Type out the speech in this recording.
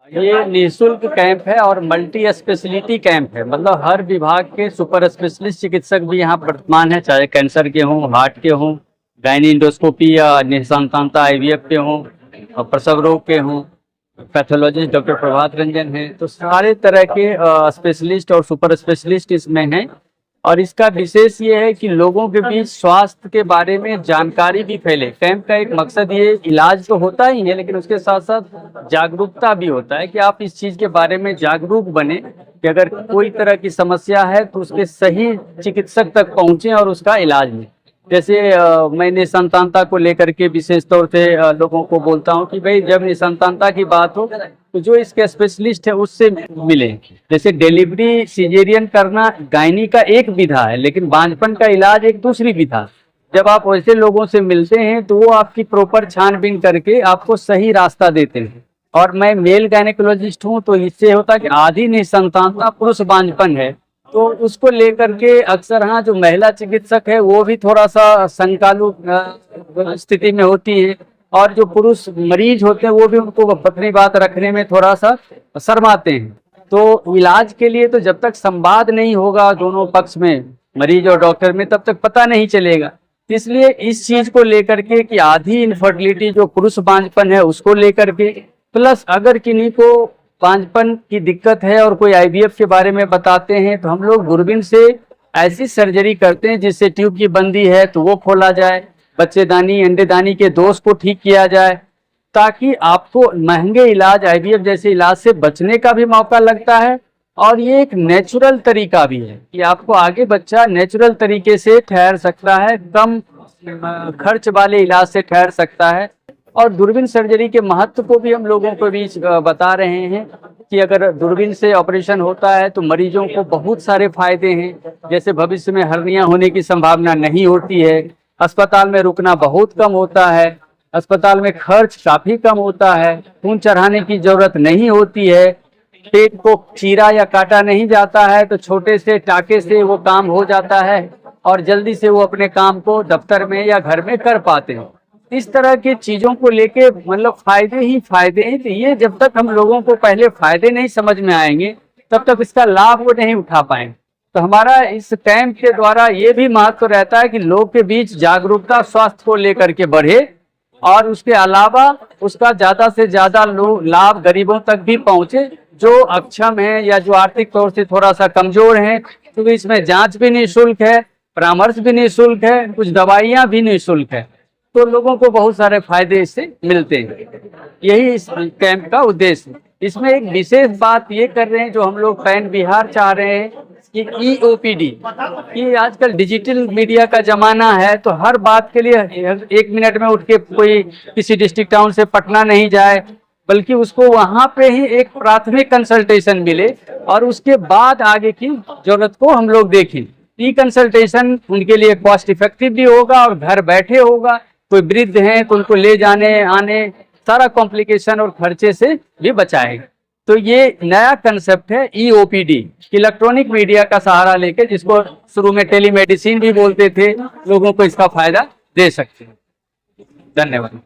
ये निःशुल्क कैंप है और मल्टी स्पेशलिटी कैंप है। मतलब हर विभाग के सुपर स्पेशलिस्ट चिकित्सक भी यहाँ वर्तमान है, चाहे कैंसर के हों, हार्ट के हों, गायनी इंडोस्कोपी या निःसंतानता IVF के हों, और प्रसव रोग के हों। पैथोलॉजिस्ट डॉक्टर प्रभात रंजन है। तो सारे तरह के स्पेशलिस्ट और सुपर स्पेशलिस्ट इसमें हैं। और इसका विशेष ये है कि लोगों के बीच स्वास्थ्य के बारे में जानकारी भी फैले। कैंप का एक मकसद ये इलाज तो होता ही है, लेकिन उसके साथ साथ जागरूकता भी होता है कि आप इस चीज़ के बारे में जागरूक बने कि अगर कोई तरह की समस्या है तो उसके सही चिकित्सक तक पहुँचें और उसका इलाज लें। जैसे मैं निसंतानता को लेकर के विशेष तौर से लोगों को बोलता हूँ कि भाई जब निसंतानता की बात हो तो जो इसके स्पेशलिस्ट है उससे मिले। जैसे डिलीवरी सिजेरियन करना गायनी का एक विधा है, लेकिन बांझपन का इलाज एक दूसरी विधा। जब आप वैसे लोगों से मिलते हैं तो वो आपकी प्रॉपर छानबीन करके आपको सही रास्ता देते हैं। और मैं मेल गायनेकोलॉजिस्ट हूँ, तो इससे होता है कि आधी निसंतानता पुरुष बांझपन है, तो उसको लेकर के अक्सर हाँ जो महिला चिकित्सक है वो भी थोड़ा सा संकालु स्थिति में होती है, और जो पुरुष मरीज होते हैं वो भी उनको अपनी बात रखने में थोड़ा सा शर्माते हैं। तो इलाज के लिए तो जब तक संवाद नहीं होगा दोनों पक्ष में, मरीज और डॉक्टर में, तब तक पता नहीं चलेगा। इसलिए इस चीज को लेकर के कि आधी इनफर्टिलिटी जो पुरुष बांझपन है उसको लेकर के, प्लस अगर किन्हीं को बांझपन की दिक्कत है और कोई IVF के बारे में बताते हैं तो हम लोग दूरबीन से ऐसी सर्जरी करते हैं जिससे ट्यूब की बंदी है तो वो खोला जाए, बच्चेदानी अंडेदानी के दोष को ठीक किया जाए, ताकि आपको महंगे इलाज IVF जैसे इलाज से बचने का भी मौका लगता है। और ये एक नेचुरल तरीका भी है कि आपको आगे बच्चा नेचुरल तरीके से ठहर सकता है, कम खर्च वाले इलाज से ठहर सकता है। और दूरबीन सर्जरी के महत्व को भी हम लोगों को बीच बता रहे हैं कि अगर दूरबीन से ऑपरेशन होता है तो मरीजों को बहुत सारे फायदे हैं। जैसे भविष्य में हर्निया होने की संभावना नहीं होती है, अस्पताल में रुकना बहुत कम होता है, अस्पताल में खर्च काफी कम होता है, खून चढ़ाने की जरूरत नहीं होती है, पेट को चीरा या काटा नहीं जाता है, तो छोटे से टाके से वो काम हो जाता है और जल्दी से वो अपने काम को दफ्तर में या घर में कर पाते हैं। इस तरह की चीजों को लेके मतलब फायदे ही फायदे हैं। तो ये जब तक हम लोगों को पहले फायदे नहीं समझ में आएंगे तब तक इसका लाभ वो नहीं उठा पाएंगे। तो हमारा इस कैंप के द्वारा ये भी महत्व रहता है कि लोग के बीच जागरूकता स्वास्थ्य को लेकर के बढ़े, और उसके अलावा उसका ज्यादा से ज्यादा लाभ गरीबों तक भी पहुंचे जो अक्षम है या जो आर्थिक तौर से थोड़ा सा कमजोर हैं। क्योंकि इसमें जांच भी निःशुल्क है, परामर्श भी निःशुल्क है, कुछ दवाइयां भी निःशुल्क है, तो लोगों को बहुत सारे फायदे इससे मिलते हैं। यही इस कैंप का उद्देश्य है। इसमें एक विशेष बात ये कर रहे हैं जो हम लोग पैन बिहार चाह रहे हैं कि EOPD, कि आजकल डिजिटल मीडिया का जमाना है, तो हर बात के लिए 1 मिनट में उठ के कोई किसी डिस्ट्रिक्ट टाउन से पटना नहीं जाए, बल्कि उसको वहां पे ही एक प्राथमिक कंसल्टेशन मिले और उसके बाद आगे की जरूरत को हम लोग देखें। ई कंसल्टेशन उनके लिए कॉस्ट इफेक्टिव भी होगा और घर बैठे होगा। कोई वृद्ध हैं तो उनको ले जाने आने सारा कॉम्प्लिकेशन और खर्चे से भी बचाएगा। तो ये नया कंसेप्ट है EOPD, इलेक्ट्रॉनिक मीडिया का सहारा लेके, जिसको शुरू में टेलीमेडिसिन भी बोलते थे, लोगों को इसका फायदा दे सकते हैं। धन्यवाद।